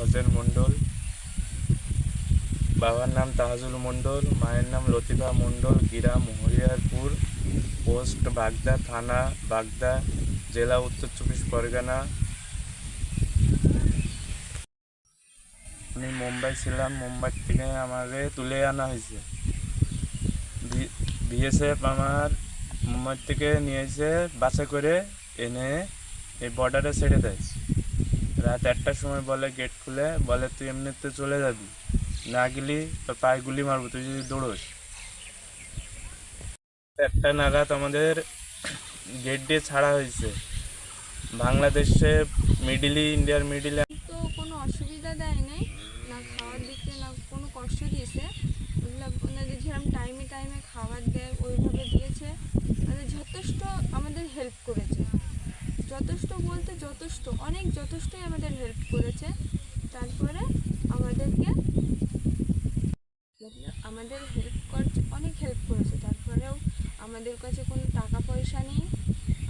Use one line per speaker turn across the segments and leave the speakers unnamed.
হোসেন মণ্ডল। বাবার নাম তাহাজুল মণ্ডল, মায়ের নাম লতিফা মণ্ডল। গ্রাম হরিহরপুর, পোস্ট বাগদা, থানা বাগদা, জেলা উত্তর 24 পরগনা। আমি মুম্বাই ছিলাম, মুম্বাই থেকে আমাকে তুলে আনা হয়েছে। বিএসএফ আমার মুম্বাই থেকে নিয়ে এসে বাসে করে এনে এই বর্ডারে ছেড়ে দেয়। রাত 1টার সময় বলে গেট খুলে, বলে তুই এমনিতে চলে যাবি, না গেলি তোর পায়ে গুলি মারবো তুই যদি দৌড়োস। 1টা নাগাদ আমাদের গেট দিয়ে ছাড়া হয়েছে। বাংলাদেশে ইন্ডিয়ার মিডিলে
তো কোনো অসুবিধা দেয় নাই, না খাওয়ার দিকে না কোনো কষ্ট দিয়েছে। ওনাদের যেরকম টাইমে খাবার দেয় ওইভাবে দিয়েছে, মানে যথেষ্ট আমাদের হেল্প করেছে। যথেষ্ট বলতে যথেষ্টই আমাদের হেল্প করেছে। তারপরে আমাদের অনেক হেল্প করেছে। তারপরেও আমাদের কাছে কোনো টাকা পয়সা নেই,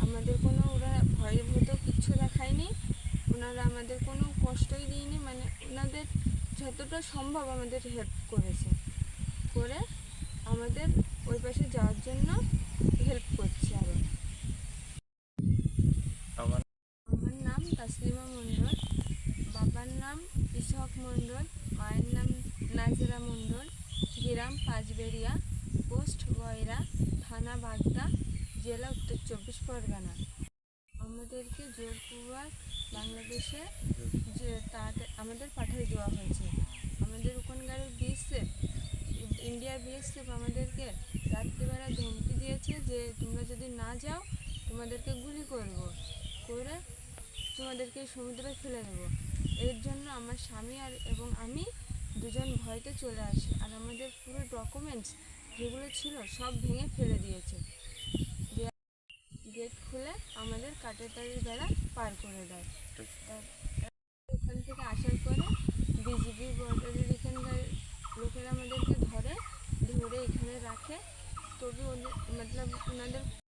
আমাদের কোনো ওরা ভয়ভূত কিচ্ছু দেখায়নি, ওনারা আমাদের কোনো কষ্টই দিইনি। মানে ওনাদের যতটা সম্ভব আমাদের হেল্প করেছে, করে আমাদের ওই পাশে যাওয়ার জন্য হেল্প করছে। আরও
আমার
নাম তাসলিমা মণ্ডল, বাবার নাম ইসহক মণ্ডল, মায়ের নাম নাজরা মণ্ডল। গ্রাম পাঁচবেড়িয়া, পোস্ট বয়রা, থানা বাগদা, জেলা উত্তর 24 পরগনা। আমাদেরকে জোরপূর্বক বাংলাদেশে আমাদের পাঠিয়ে দেওয়া হয়েছে। আমাদের ওখানকার ইন্ডিয়ার বিএসএফ আমাদেরকে রাত্রিবেলা ধমকি দিয়েছে যে তোমরা যদি না যাও তোমাদেরকে গুলি করে তোমাদেরকে সমুদ্রে ফেলে দেবো। এর জন্য আমার স্বামী এবং আমি দুজন ভয়তে চলে আসি, আর আমাদের পুরো ডকুমেন্টস যেগুলো ছিল সব ভেঙে ফেলে দিয়েছে। গেট খুলে আমাদের কাঁটাতারের বেড়া পার করে দেয়। ওখান থেকে আসার পরে বিজিবি বর্ডারের এখানকার লোকেরা আমাদেরকে ধরে এখানে রাখে। তবে ওনাদের